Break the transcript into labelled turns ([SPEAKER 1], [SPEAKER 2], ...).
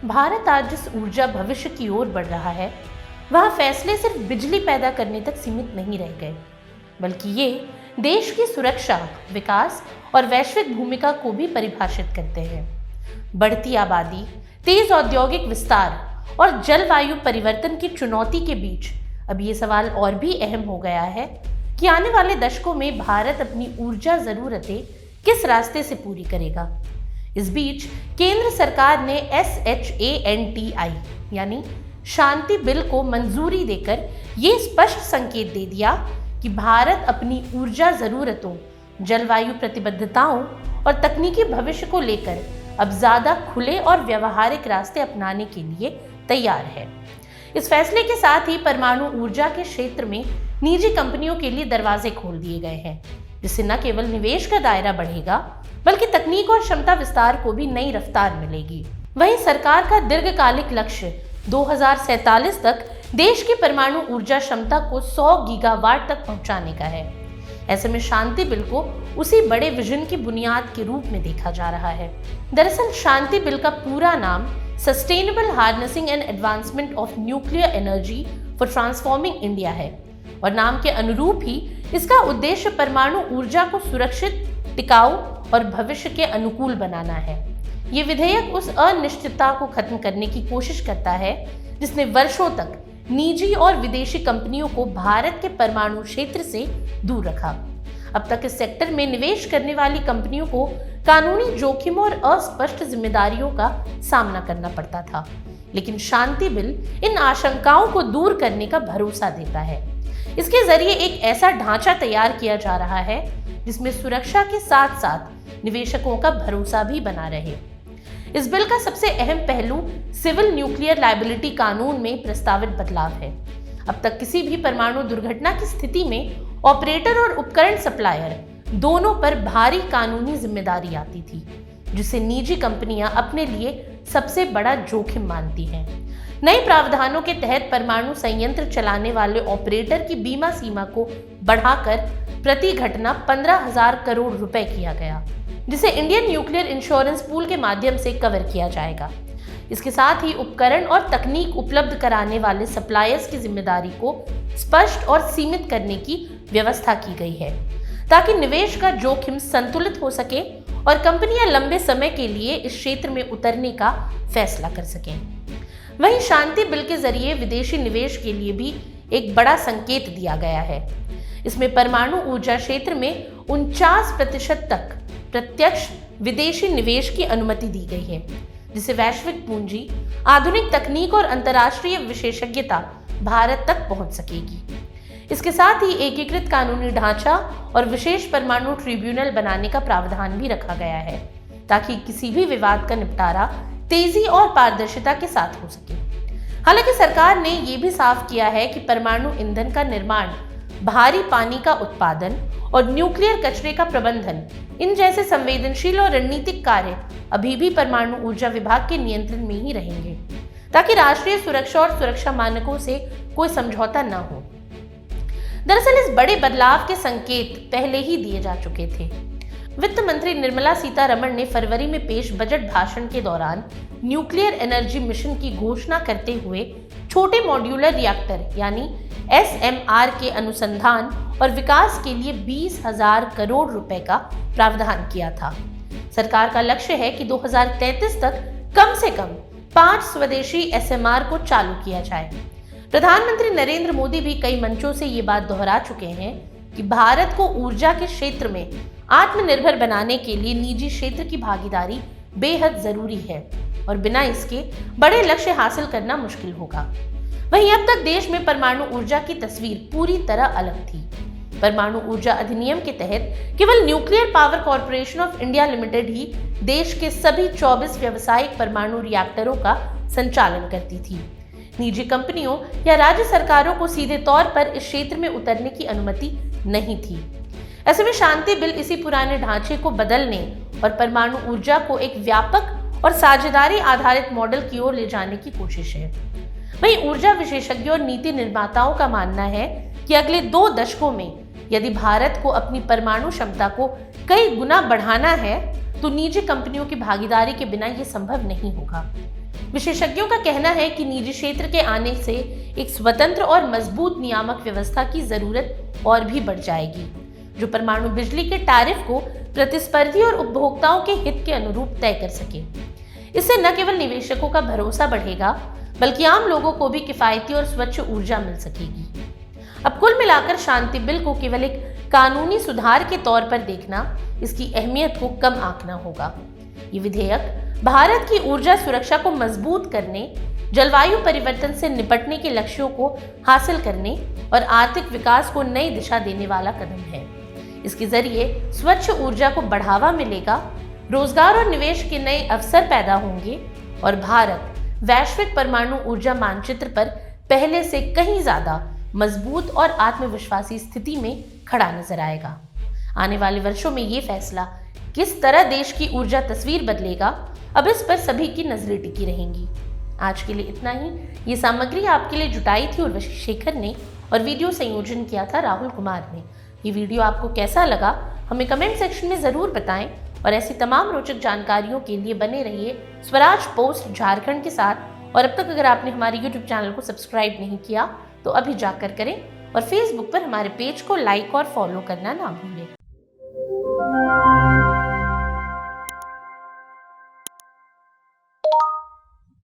[SPEAKER 1] भारत आज जिस ऊर्जा भविष्य की ओर बढ़ रहा है, वह फैसले सिर्फ बिजली पैदा करने तक सीमित नहीं रह गए, बल्कि ये देश की सुरक्षा, विकास और वैश्विक भूमिका को भी परिभाषित करते हैं। बढ़ती आबादी, तेज औद्योगिक विस्तार और जलवायु परिवर्तन की चुनौती के बीच अब ये सवाल और भी अहम हो गया है कि आने वाले दशकों में भारत अपनी ऊर्जा जरूरतें किस रास्ते से पूरी करेगा। इस बीच केंद्र सरकार ने SHANTI यानी शांति बिल को मंजूरी देकर ये स्पष्ट संकेत दे दिया कि भारत अपनी ऊर्जा जरूरतों, जलवायु प्रतिबद्धताओं और तकनीकी भविष्य को लेकर अब ज्यादा खुले और व्यवहारिक रास्ते अपनाने के लिए तैयार है। इस फैसले के साथ ही परमाणु ऊर्जा के क्षेत्र में निजी कंपनियों के लिए दरवाजे खोल दिए गए हैं, जिससे न केवल निवेश का दायरा बढ़ेगा, बल्कि तकनीक और क्षमता विस्तार को भी नई रफ्तार मिलेगी। वहीं सरकार का दीर्घकालिक लक्ष्य 2047 तक देश की परमाणु ऊर्जा क्षमता को 100 गीगावाट तक पहुंचाने का है। ऐसे में शांति बिल को उसी बड़े विजन की बुनियाद के रूप में देखा जा रहा है। दरअसल शांति बिल का पूरा नाम sustainable harnessing and advancement of nuclear energy for transforming India है और नाम के अनुरूप ही इसका उद्देश्य परमाणु ऊर्जा को सुरक्षित, टिकाऊ और भविष्य के अनुकूल बनाना है। ये विधेयक उस अनिश्चितता को खत्म करने की कोशिश करता है जिसने वर्षों तक निजी और विदेशी कंपनियों को भारत के परमाणु क्षेत्र से दूर रखा। अब तक इस सेक्टर में निवेश करने वाली कंपनियों को कानूनी जोखिमों और अस्पष्ट जिम्मेदारियों का सामना करना पड़ता था, लेकिन शांति बिल इन आशंकाओं को दूर करने का भरोसा देता है। इसके जरिए एक ऐसा ढांचा तैयार किया जा रहा है जिसमें सुरक्षा के साथ साथ निवेशकों का भरोसा भी बना रहे। इस बिल का सबसे अहम पहलू सिविल न्यूक्लियर लायबिलिटी कानून में प्रस्तावित बदलाव है। अब तक किसी भी परमाणु दुर्घटना की स्थिति में ऑपरेटर और उपकरण सप्लायर दोनों पर भारी कानूनी जिम्मेदारी आती थी, जिसे निजी कंपनियां अपने लिए सबसे बड़ा जोखिम मानती हैं। नए प्रावधानों के तहत परमाणु संयंत्र चलाने वाले ऑपरेटर की बीमा सीमा को बढ़ाकर प्रति घटना 15,000 करोड़ रुपए किया गया, जिसे इंडियन न्यूक्लियर इंश्योरेंस पूल के माध्यम से कवर किया जाएगा। इसके साथ ही उपकरण और तकनीक उपलब्ध कराने वाले सप्लायर्स की जिम्मेदारी को स्पष्ट और सीमित करने की व्यवस्था की गई है, ताकि निवेश का जोखिम संतुलित हो सके और कंपनियां लंबे समय के लिए इस क्षेत्र में उतरने का फैसला कर सकें। वहीं शांति बिल के जरिए विदेशी निवेश के लिए भी एक बड़ा संकेत दिया गया है। इसमें परमाणु ऊर्जा क्षेत्र में 49% तक प्रत्यक्ष विदेशी निवेश की अनुमति दी गई है, जिससे वैश्विक पूंजी, आधुनिक तकनीक और अंतर्राष्ट्रीय विशेषज्ञता भारत तक पहुंच सकेगी। इसके साथ ही एकीकृत कानूनी ढांचा और विशेष परमाणु ट्रिब्यूनल बनाने का प्रावधान भी रखा गया है, ताकि किसी भी विवाद का निपटारा तेजी और पारदर्शिता के साथ हो सके। हालांकि सरकार ने यह भी साफ किया है कि परमाणु ईंधन का निर्माण, भारी पानी का उत्पादन और न्यूक्लियर कचरे का प्रबंधन, इन जैसे संवेदनशील और रणनीतिक कार्य अभी भी परमाणु ऊर्जा विभाग के नियंत्रण में ही रहेंगे, ताकि राष्ट्रीय सुरक्षा और सुरक्षा मानकों से कोई समझौता न हो। दरअसल इस बड़े बदलाव के संकेत पहले ही दिए जा चुके थे। वित्त मंत्री निर्मला सीतारमण ने फरवरी में पेश बजट भाषण के दौरान न्यूक्लियर एनर्जी मिशन की घोषणा करते हुए छोटे मॉड्यूलर रिएक्टर यानी SMR के अनुसंधान और विकास के लिए 20,000 करोड़ रुपए का प्रावधान किया था। सरकार का लक्ष्य है कि 2033 तक कम से कम 5 स्वदेशी SMR को चालू किया जाए। प्रधानमंत्री नरेंद्र मोदी भी कई मंचों से ये बात दोहरा चुके हैं कि भारत को ऊर्जा के क्षेत्र में आत्मनिर्भर बनाने के लिए निजी क्षेत्र की भागीदारी बेहद जरूरी है और बिना इसके बड़े लक्ष्य हासिल करना मुश्किल होगा। वहीं अब तक देश में परमाणु ऊर्जा की तस्वीर पूरी तरह अलग थी। परमाणु ऊर्जा अधिनियम के तहत केवल nuclear power corporation of India limited ही देश के सभी 24 व्यावसायिक परमाणु रिएक्टरों का संचालन करती थी। निजी कंपनियों या राज्य सरकारों को सीधे तौर पर इस क्षेत्र में उतरने की अनुमति नहीं थी। ऐसे में शांति बिल इसी पुराने ढांचे को बदलने और परमाणु ऊर्जा को एक व्यापक और साझेदारी आधारित मॉडल की ओर ले जाने की कोशिश है। वहीं ऊर्जा विशेषज्ञों और नीति निर्माताओं का मानना है कि अगले 2 दशकों में यदि भारत को अपनी परमाणु क्षमता को कई गुना बढ़ाना है तो निजी कंपनियों की भागीदारी के बिना यह संभव नहीं होगा। विशेषज्ञों का कहना है कि निजी क्षेत्र के आने से एक स्वतंत्र और मजबूत नियामक व्यवस्था की जरूरत और भी बढ़ जाएगी, जो परमाणु बिजली के टैरिफ को प्रतिस्पर्धी और उपभोक्ताओं के हित के अनुरूप तय कर सके। इससे न केवल निवेशकों का भरोसा बढ़ेगा, बल्कि आम लोगों को भी किफायती और स्वच्छ ऊर्जा मिल सकेगी। अब कुल मिलाकर शांति बिल को केवल एक कानूनी सुधार के तौर पर देखना, इसकी अहमियत को कम आंकना होगा। ये विधेयक भारत की ऊर्जा सुरक्षा को मजबूत करने, जलवायु परिवर्तन से निपटने के लक्ष्यों को हासिल करने और आर्थिक विकास को नई दिशा देने वाला कदम है। इसके जरिए स्वच्छ ऊर्जा को बढ़ावा मिलेगा, रोजगार और निवेश के नए अवसर पैदा होंगे और भारत वैश्विक परमाणु ऊर्जा मानचित्र पर पहले से कहीं ज्यादा मजबूत और आत्मविश्वासी स्थिति में खड़ा नजर आएगा। आने वाले वर्षों में ये फैसला किस तरह देश की ऊर्जा तस्वीर बदलेगा, अब इस पर सभी की नजरें टिकी रहेंगी। आज के लिए इतना ही। ये सामग्री आपके लिए जुटाई थी उर्वशी शेखर ने और वीडियो संयोजन किया था राहुल कुमार ने। ये वीडियो आपको कैसा लगा हमें कमेंट सेक्शन में ज़रूर बताएं और ऐसी तमाम रोचक जानकारियों के लिए बने रहिए स्वराज पोस्ट झारखंड के साथ। और अब तक अगर आपने हमारे यूट्यूब चैनल को सब्सक्राइब नहीं किया तो अभी जाकर करें और फेसबुक पर हमारे पेज को लाइक और फॉलो करना ना भूलें।